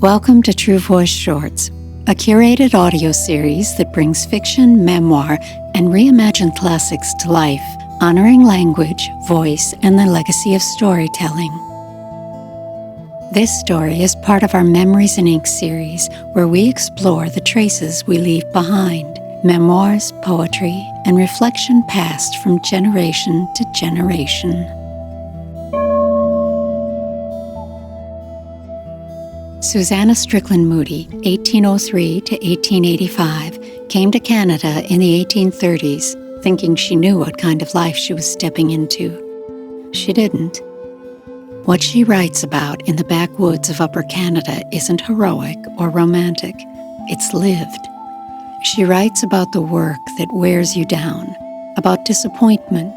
Welcome to True Voice Shorts, a curated audio series that brings fiction, memoir, and reimagined classics to life, honoring language, voice, and the legacy of storytelling. This story is part of our Memories in Ink series, where we explore the traces we leave behind, memoirs, poetry, and reflection passed from generation to generation. Susanna Strickland Moodie, 1803 to 1885, came to Canada in the 1830s, thinking she knew what kind of life she was stepping into. She didn't. What she writes about in the backwoods of Upper Canada isn't heroic or romantic. It's lived. She writes about the work that wears you down, about disappointment,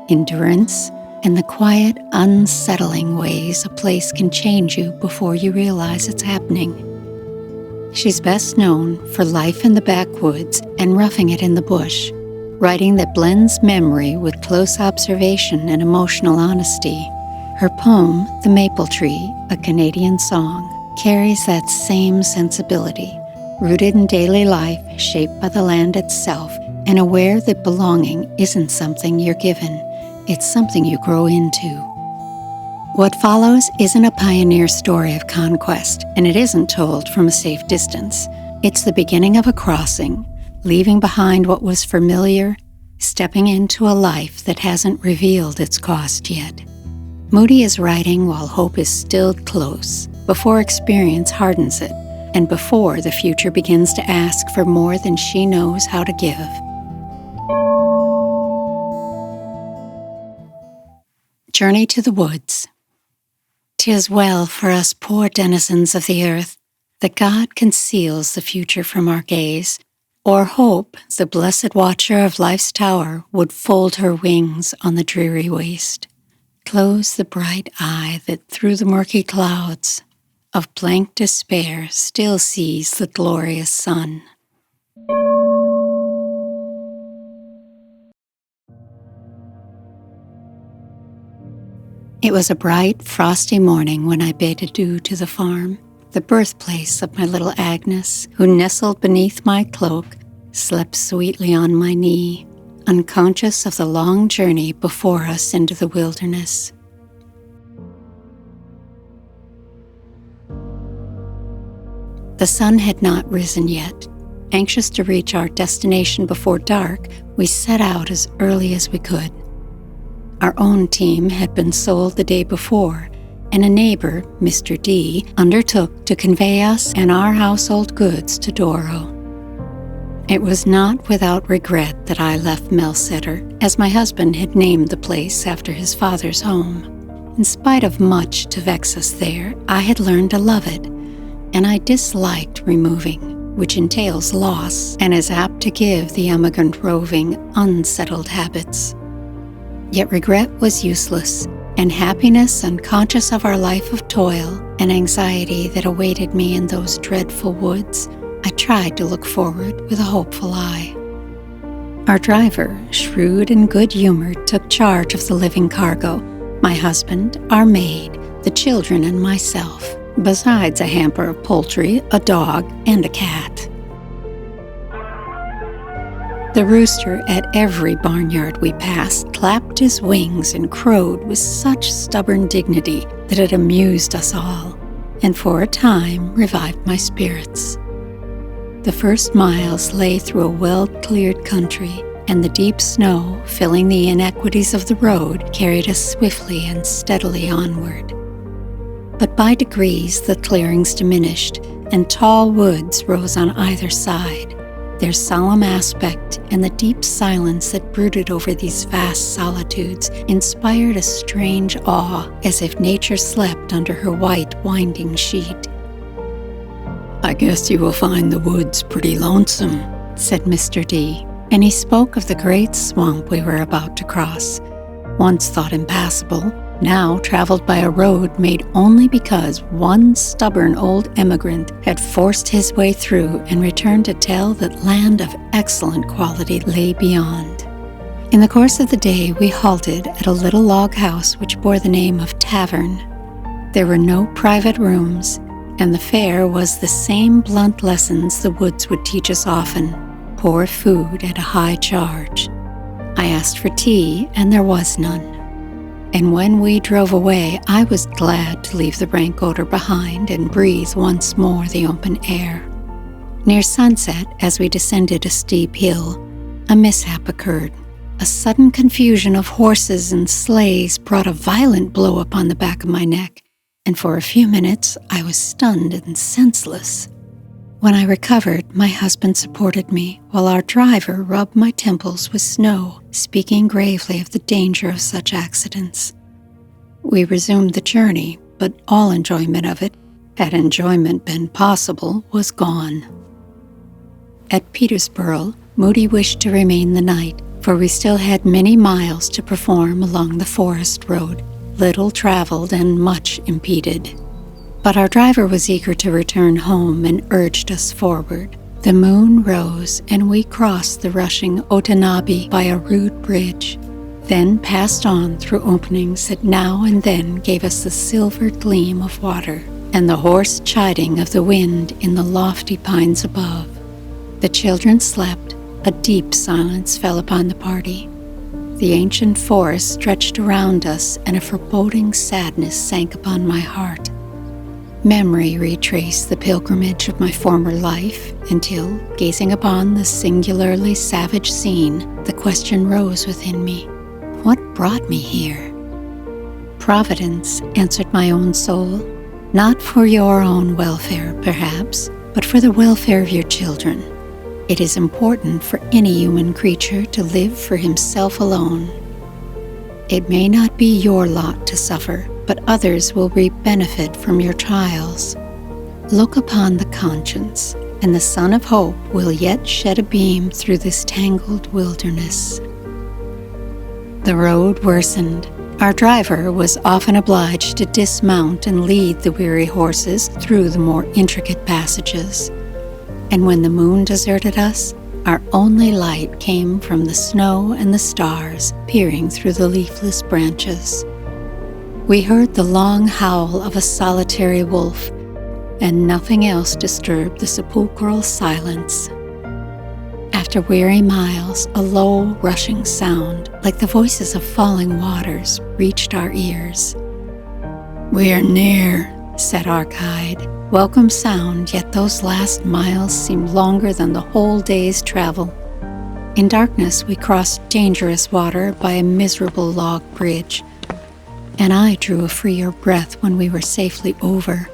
endurance, and the quiet, unsettling ways a place can change you before you realize it's happening. She's best known for Life in the Backwoods and Roughing It in the Bush, writing that blends memory with close observation and emotional honesty. Her poem, The Maple Tree, a Canadian song, carries that same sensibility, rooted in daily life, shaped by the land itself, and aware that belonging isn't something you're given. It's something you grow into. What follows isn't a pioneer story of conquest, and it isn't told from a safe distance. It's the beginning of a crossing, leaving behind what was familiar, stepping into a life that hasn't revealed its cost yet. Moodie is writing while hope is still close, before experience hardens it, and before the future begins to ask for more than she knows how to give. Journey to the Woods. 'Tis well for us poor denizens of the earth that God conceals the future from our gaze, or hope, the blessed watcher of life's tower, would fold her wings on the dreary waste. Close the bright eye that through the murky clouds of blank despair still sees the glorious sun. It was a bright, frosty morning when I bade adieu to the farm, the birthplace of my little Agnes, who nestled beneath my cloak, slept sweetly on my knee, unconscious of the long journey before us into the wilderness. The sun had not risen yet. Anxious to reach our destination before dark, we set out as early as we could. Our own team had been sold the day before, and a neighbor, Mr. D, undertook to convey us and our household goods to Doro. It was not without regret that I left Melsetter, as my husband had named the place after his father's home. In spite of much to vex us there, I had learned to love it, and I disliked removing, which entails loss and is apt to give the emigrant roving unsettled habits. Yet regret was useless, and happiness, unconscious of our life of toil and anxiety that awaited me in those dreadful woods, I tried to look forward with a hopeful eye. Our driver, shrewd and good-humored, took charge of the living cargo, my husband, our maid, the children, and myself, besides a hamper of poultry, a dog, and a cat. The rooster at every barnyard we passed clapped his wings and crowed with such stubborn dignity that it amused us all, and for a time revived my spirits. The first miles lay through a well-cleared country, and the deep snow, filling the inequities of the road, carried us swiftly and steadily onward. But by degrees the clearings diminished, and tall woods rose on either side. Their solemn aspect and the deep silence that brooded over these vast solitudes inspired a strange awe, as if nature slept under her white winding sheet. "I guess you will find the woods pretty lonesome," said Mr. D, and he spoke of the great swamp we were about to cross, once thought impassable, now traveled by a road made only because one stubborn old emigrant had forced his way through and returned to tell that land of excellent quality lay beyond. In the course of the day, we halted at a little log house which bore the name of Tavern. There were no private rooms, and the fare was the same blunt lessons the woods would teach us often: poor food at a high charge. I asked for tea, and there was none. And when we drove away, I was glad to leave the rank odor behind and breathe once more the open air. Near sunset, as we descended a steep hill, a mishap occurred. A sudden confusion of horses and sleighs brought a violent blow upon the back of my neck, and for a few minutes I was stunned and senseless. When I recovered, my husband supported me, while our driver rubbed my temples with snow, speaking gravely of the danger of such accidents. We resumed the journey, but all enjoyment of it, had enjoyment been possible, was gone. At Petersboro, Moodie wished to remain the night, for we still had many miles to perform along the forest road, little traveled and much impeded. But our driver was eager to return home and urged us forward. The moon rose, and we crossed the rushing Otanabe by a rude bridge, then passed on through openings that now and then gave us the silver gleam of water and the hoarse chiding of the wind in the lofty pines above. The children slept. A deep silence fell upon the party. The ancient forest stretched around us, and a foreboding sadness sank upon my heart. Memory retraced the pilgrimage of my former life until, gazing upon the singularly savage scene, the question rose within me: what brought me here? Providence, answered my own soul, not for your own welfare, perhaps, but for the welfare of your children. It is important for any human creature to live for himself alone. It may not be your lot to suffer, but others will reap benefit from your trials. Look upon the conscience, and the sun of hope will yet shed a beam through this tangled wilderness. The road worsened. Our driver was often obliged to dismount and lead the weary horses through the more intricate passages. And when the moon deserted us, our only light came from the snow and the stars peering through the leafless branches. We heard the long howl of a solitary wolf, and nothing else disturbed the sepulchral silence. After weary miles, a low, rushing sound, like the voices of falling waters, reached our ears. "We are near," said our guide. Welcome sound, yet those last miles seemed longer than the whole day's travel. In darkness, we crossed dangerous water by a miserable log bridge, and I drew a freer breath when we were safely over.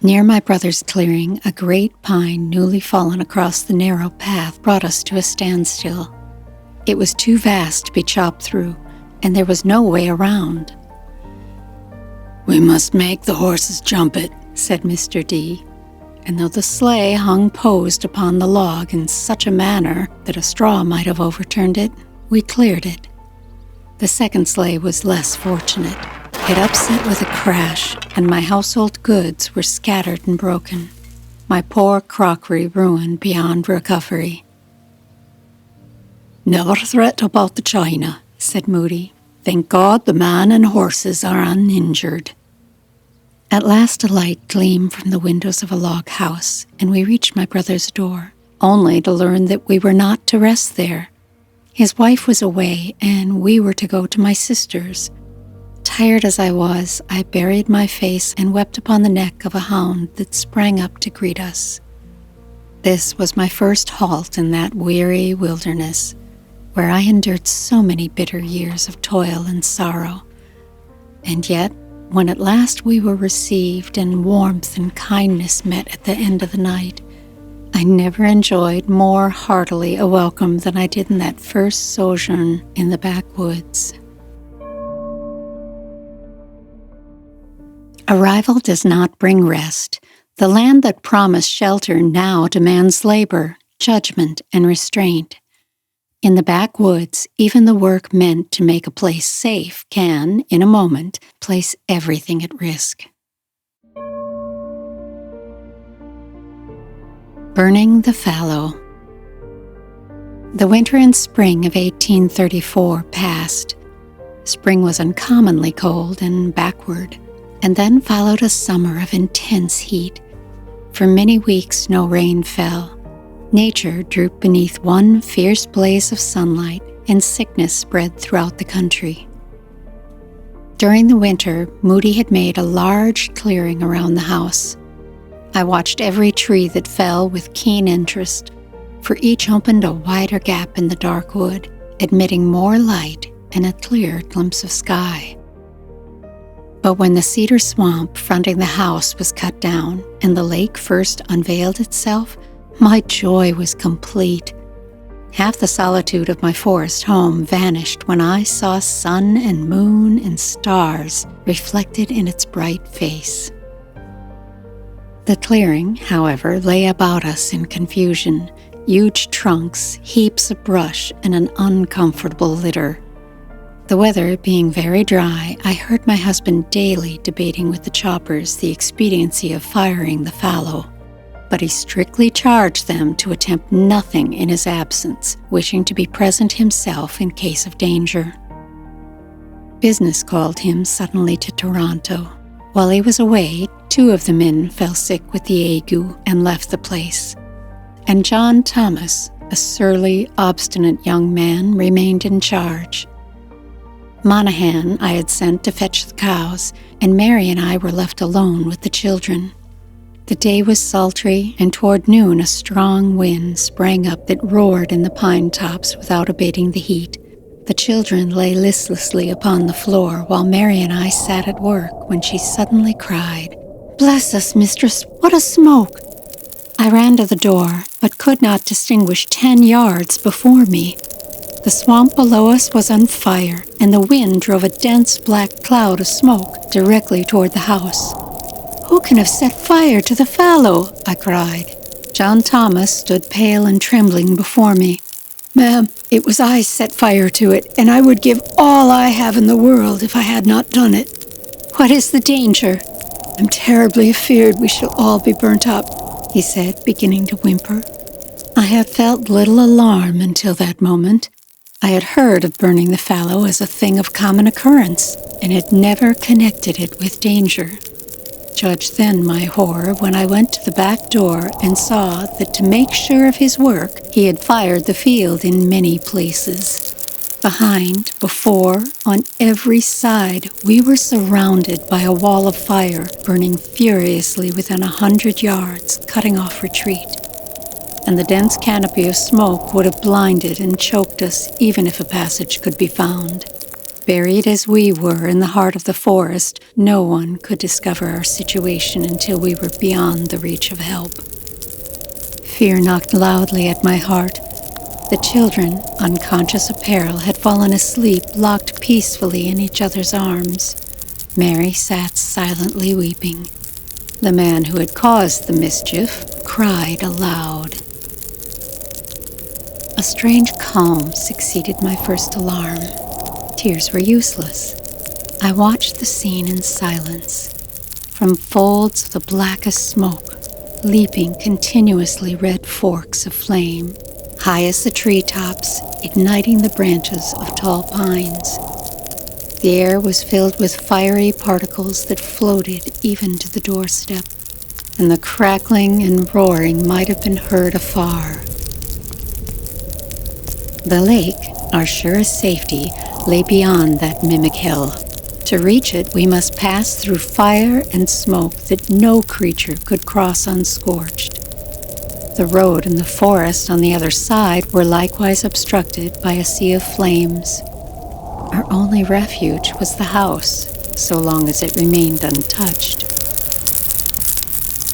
Near my brother's clearing, a great pine newly fallen across the narrow path brought us to a standstill. It was too vast to be chopped through, and there was no way around. "We must make the horses jump it," said Mr. D. And though the sleigh hung posed upon the log in such a manner that a straw might have overturned it, we cleared it. The second sleigh was less fortunate. It upset with a crash, and my household goods were scattered and broken. My poor crockery ruined beyond recovery. "Never fret about the china," said Moodie. "Thank God the man and horses are uninjured." At last a light gleamed from the windows of a log house, and we reached my brother's door, only to learn that we were not to rest there. His wife was away, and we were to go to my sister's. Tired as I was, I buried my face and wept upon the neck of a hound that sprang up to greet us. This was my first halt in that weary wilderness, where I endured so many bitter years of toil and sorrow. And yet, when at last we were received and warmth and kindness met at the end of the night, I never enjoyed more heartily a welcome than I did in that first sojourn in the backwoods. Arrival does not bring rest. The land that promised shelter now demands labor, judgment, and restraint. In the backwoods, even the work meant to make a place safe can, in a moment, place everything at risk. Burning the fallow. The winter and spring of 1834 passed. Spring was uncommonly cold and backward, And then followed a summer of intense heat. For many weeks, no rain fell. Nature drooped beneath one fierce blaze of sunlight, and sickness spread throughout the country. During the winter, Moodie had made a large clearing around the house. I watched every tree that fell with keen interest, for each opened a wider gap in the dark wood, admitting more light and a clear glimpse of sky. But when the cedar swamp fronting the house was cut down and the lake first unveiled itself, my joy was complete. Half the solitude of my forest home vanished when I saw sun and moon and stars reflected in its bright face. The clearing, however, lay about us in confusion, huge trunks, heaps of brush, and an uncomfortable litter. The weather being very dry, I heard my husband daily debating with the choppers the expediency of firing the fallow, but he strictly charged them to attempt nothing in his absence, wishing to be present himself in case of danger. Business called him suddenly to Toronto. While he was away, 2 of the men fell sick with the ague and left the place, and John Thomas, a surly, obstinate young man, remained in charge. Monaghan I had sent to fetch the cows, and Mary and I were left alone with the children. The day was sultry, and toward noon a strong wind sprang up that roared in the pine tops without abating the heat. The children lay listlessly upon the floor while Mary and I sat at work when she suddenly cried, "Bless us, mistress, what a smoke!" I ran to the door, but could not distinguish 10 yards before me. The swamp below us was on fire, and the wind drove a dense black cloud of smoke directly toward the house. "Who can have set fire to the fallow?" I cried. John Thomas stood pale and trembling before me. "Ma'am, it was I set fire to it, and I would give all I have in the world if I had not done it." "What is the danger?" "I'm terribly afeard we shall all be burnt up," he said, beginning to whimper. I had felt little alarm until that moment. I had heard of burning the fallow as a thing of common occurrence, and had never connected it with danger. Judge then my horror when I went to the back door and saw that to make sure of his work, he had fired the field in many places. Behind, before, on every side, we were surrounded by a wall of fire burning furiously within 100 yards, cutting off retreat. And the dense canopy of smoke would have blinded and choked us even if a passage could be found. Buried as we were in the heart of the forest, no one could discover our situation until we were beyond the reach of help. Fear knocked loudly at my heart. The children, unconscious of peril, had fallen asleep, locked peacefully in each other's arms. Mary sat silently weeping. The man who had caused the mischief cried aloud. A strange calm succeeded my first alarm. Tears were useless. I watched the scene in silence. From folds of the blackest smoke, leaping continuously red forks of flame, high as the treetops, igniting the branches of tall pines. The air was filled with fiery particles that floated even to the doorstep, and the crackling and roaring might have been heard afar. The lake, our surest safety, lay beyond that mimic hill. To reach it, we must pass through fire and smoke that no creature could cross unscorched. The road and the forest on the other side were likewise obstructed by a sea of flames. Our only refuge was the house, so long as it remained untouched.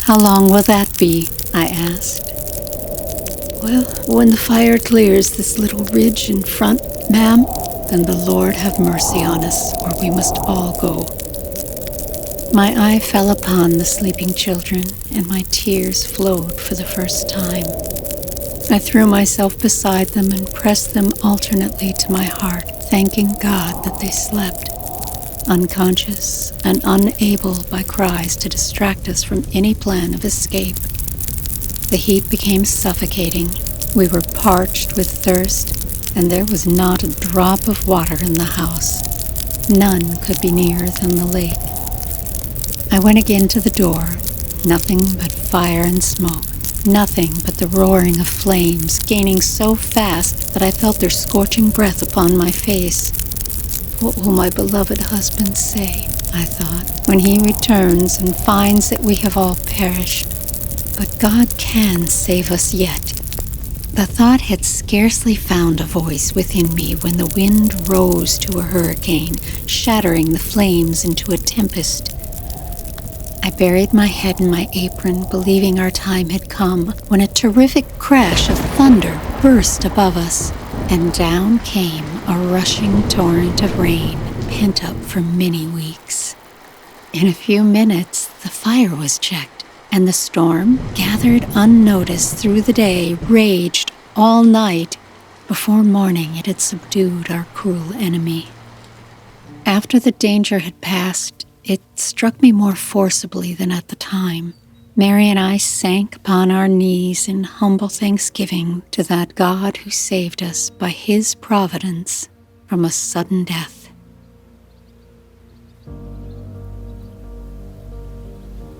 "How long will that be?" I asked. "Well, when the fire clears this little ridge in front, ma'am, then the Lord have mercy on us, or we must all go." My eye fell upon the sleeping children, and my tears flowed for the first time. I threw myself beside them and pressed them alternately to my heart, thanking God that they slept, unconscious and unable by cries to distract us from any plan of escape. The heat became suffocating. We were parched with thirst, and there was not a drop of water in the house. None could be nearer than the lake. I went again to the door. Nothing but fire and smoke. Nothing but the roaring of flames, gaining so fast that I felt their scorching breath upon my face. What will my beloved husband say, I thought, when he returns and finds that we have all perished? But God can save us yet. The thought had scarcely found a voice within me when the wind rose to a hurricane, shattering the flames into a tempest. I buried my head in my apron, believing our time had come, when a terrific crash of thunder burst above us, and down came a rushing torrent of rain, pent up for many weeks. In a few minutes, the fire was checked, and the storm, gathered unnoticed through the day, raged all night. Before morning, it had subdued our cruel enemy. After the danger had passed, it struck me more forcibly than at the time. Mary and I sank upon our knees in humble thanksgiving to that God who saved us by His providence from a sudden death.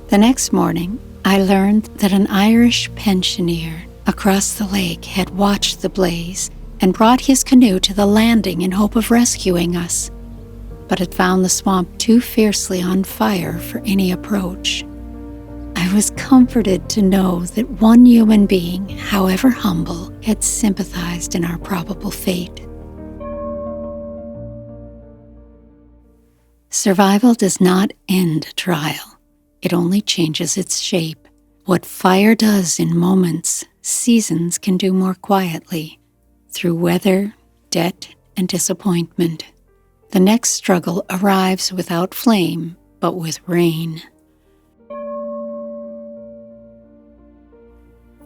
The next morning, I learned that an Irish pensioner across the lake had watched the blaze and brought his canoe to the landing in hope of rescuing us, but had found the swamp too fiercely on fire for any approach. I was comforted to know that one human being, however humble, had sympathized in our probable fate. Survival does not end a trial. It only changes its shape. What fire does in moments, seasons can do more quietly, through weather, debt, and disappointment. The next struggle arrives without flame, but with rain.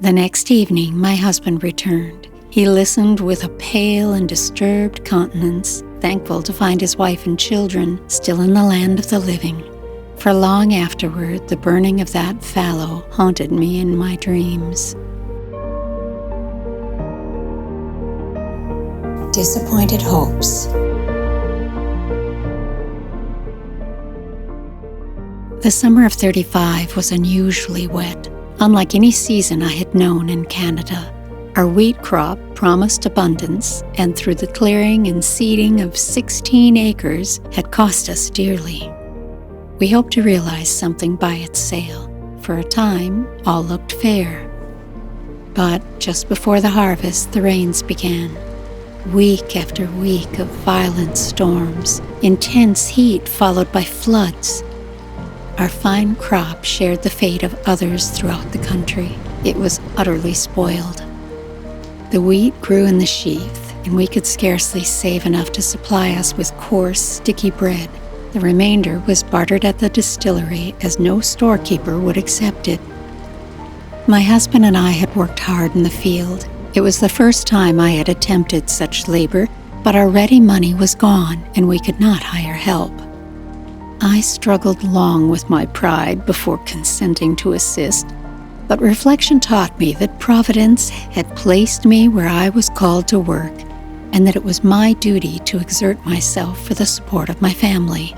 The next evening, my husband returned. He listened with a pale and disturbed countenance, thankful to find his wife and children still in the land of the living. For long afterward, the burning of that fallow haunted me in my dreams. Disappointed hopes. The summer of '35 was unusually wet, unlike any season I had known in Canada. Our wheat crop promised abundance, and through the clearing and seeding of 16 acres had cost us dearly. We hoped to realize something by its sale. For a time, all looked fair. But just before the harvest, the rains began. Week after week of violent storms, intense heat followed by floods. Our fine crop shared the fate of others throughout the country. It was utterly spoiled. The wheat grew in the sheath, and we could scarcely save enough to supply us with coarse, sticky bread. The remainder was bartered at the distillery, as no storekeeper would accept it. My husband and I had worked hard in the field. It was the first time I had attempted such labor, but our ready money was gone, and we could not hire help. I struggled long with my pride before consenting to assist, but reflection taught me that Providence had placed me where I was called to work, and that it was my duty to exert myself for the support of my family.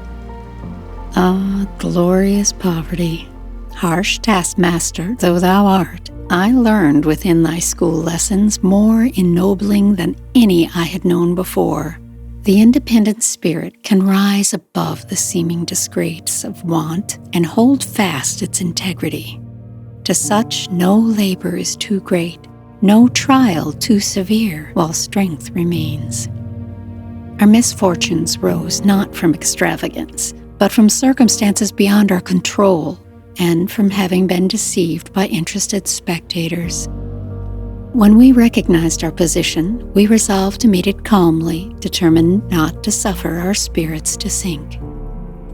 Ah, glorious poverty! Harsh taskmaster though thou art, I learned within thy school lessons more ennobling than any I had known before. The independent spirit can rise above the seeming disgrace of want and hold fast its integrity. To such, no labor is too great, no trial too severe, while strength remains. Our misfortunes rose not from extravagance, but from circumstances beyond our control, and from having been deceived by interested spectators. When we recognized our position, we resolved to meet it calmly, determined not to suffer our spirits to sink.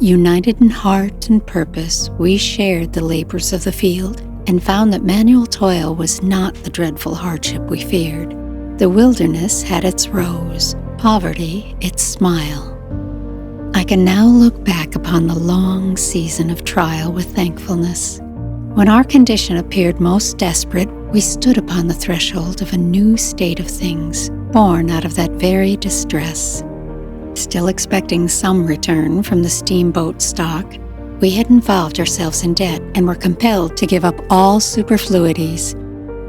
United in heart and purpose, we shared the labors of the field and found that manual toil was not the dreadful hardship we feared. The wilderness had its rose, poverty its smile. I can now look back upon the long season of trial with thankfulness. When our condition appeared most desperate, we stood upon the threshold of a new state of things, born out of that very distress. Still expecting some return from the steamboat stock, We had involved ourselves in debt and were compelled to give up all superfluities.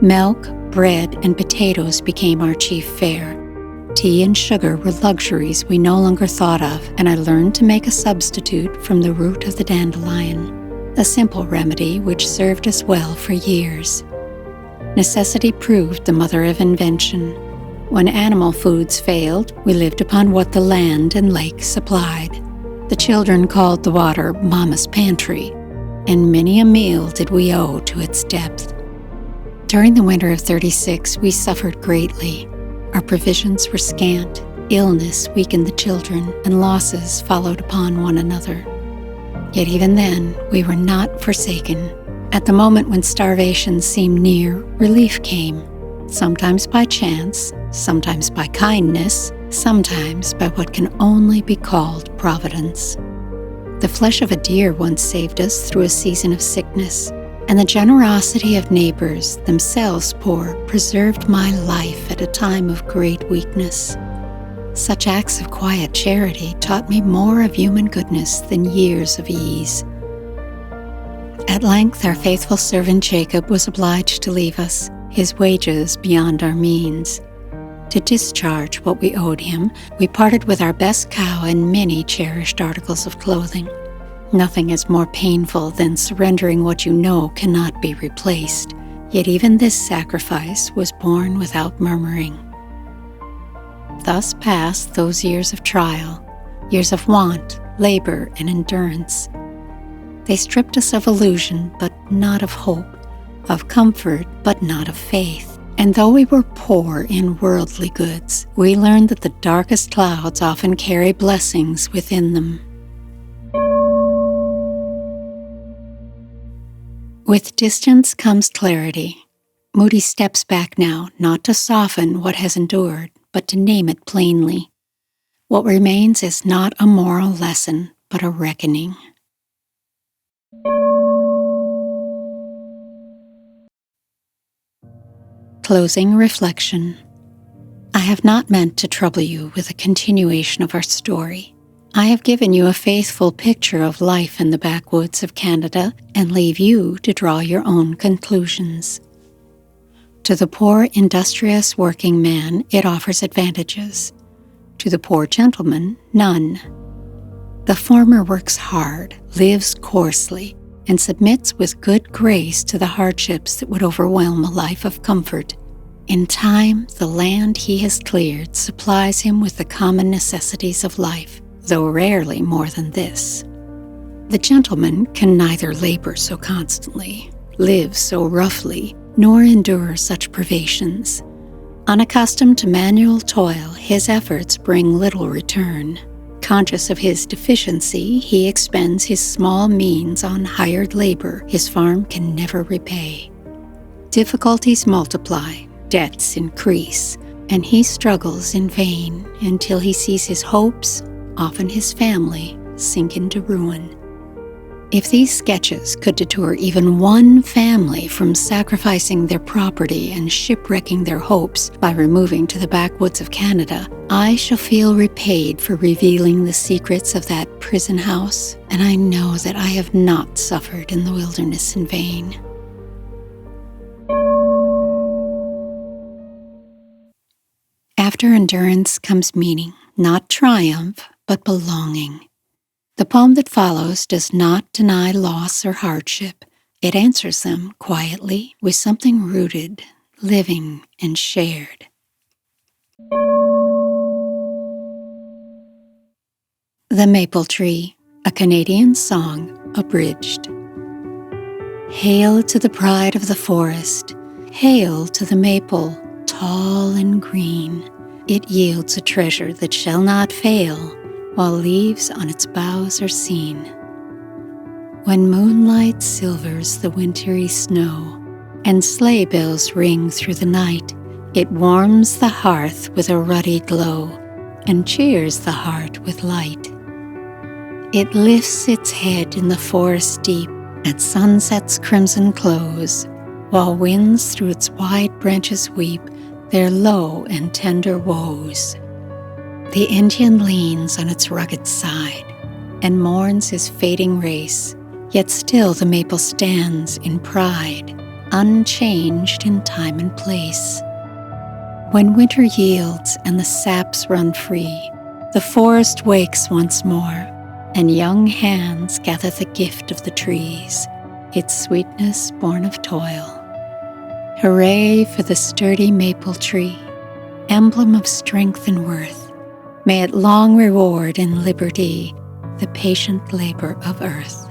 Milk, bread, and potatoes became our chief fare. Tea and sugar were luxuries we no longer thought of, and I learned to make a substitute from the root of the dandelion, a simple remedy which served us well for years. Necessity proved the mother of invention. When animal foods failed, we lived upon what the land and lake supplied. The children called the water Mama's Pantry, and many a meal did we owe to its depth. During the winter of '36, we suffered greatly. Our provisions were scant, illness weakened the children, and losses followed upon one another. Yet even then, we were not forsaken. At the moment when starvation seemed near, relief came, sometimes by chance, sometimes by kindness, sometimes by what can only be called providence. The flesh of a deer once saved us through a season of sickness, and the generosity of neighbors, themselves poor, preserved my life at a time of great weakness. Such acts of quiet charity taught me more of human goodness than years of ease. At length, our faithful servant Jacob was obliged to leave us, his wages beyond our means. To discharge what we owed him, we parted with our best cow and many cherished articles of clothing. Nothing is more painful than surrendering what you know cannot be replaced, yet even this sacrifice was borne without murmuring. Thus passed those years of trial, years of want, labor, and endurance. They stripped us of illusion, but not of hope, of comfort, but not of faith. And though we were poor in worldly goods, we learned that the darkest clouds often carry blessings within them. With distance comes clarity. Moodie steps back now, not to soften what has endured, but to name it plainly. What remains is not a moral lesson, but a reckoning. Closing reflection. I have not meant to trouble you with a continuation of our story. I have given you a faithful picture of life in the backwoods of Canada and leave you to draw your own conclusions. To the poor, industrious working man, it offers advantages. To the poor gentleman, none. The former works hard, lives coarsely, and submits with good grace to the hardships that would overwhelm a life of comfort. In time, the land he has cleared supplies him with the common necessities of life, though rarely more than this. The gentleman can neither labor so constantly, live so roughly, nor endure such privations. Unaccustomed to manual toil, his efforts bring little return. Conscious of his deficiency, he expends his small means on hired labor his farm can never repay. Difficulties multiply, debts increase, and he struggles in vain until he sees his hopes, often his family, sink into ruin. If these sketches could deter even one family from sacrificing their property and shipwrecking their hopes by removing to the backwoods of Canada, I shall feel repaid for revealing the secrets of that prison house, and I know that I have not suffered in the wilderness in vain. After endurance comes meaning, not triumph, but belonging. The poem that follows does not deny loss or hardship. It answers them quietly with something rooted, living, and shared. The Maple Tree, a Canadian song, abridged. Hail to the pride of the forest, hail to the maple, tall and green. It yields a treasure that shall not fail, while leaves on its boughs are seen. When moonlight silvers the wintry snow, and sleigh bells ring through the night, it warms the hearth with a ruddy glow, and cheers the heart with light. It lifts its head in the forest deep at sunset's crimson close, while winds through its wide branches weep their low and tender woes. The Indian leans on its rugged side and mourns his fading race, Yet still the maple stands in pride, unchanged in time and place. When winter yields and the saps run free, the forest wakes once more, and young hands gather the gift of the trees, its sweetness born of toil. Hooray for the sturdy maple tree, emblem of strength and worth. May it long reward in liberty the patient labor of earth.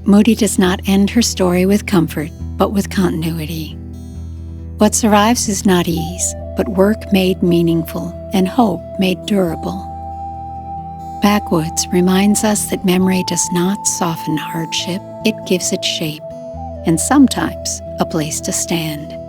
Moodie does not end her story with comfort, but with continuity. What survives is not ease, but work made meaningful and hope made durable. Backwoods reminds us that memory does not soften hardship, it gives it shape, and sometimes a place to stand.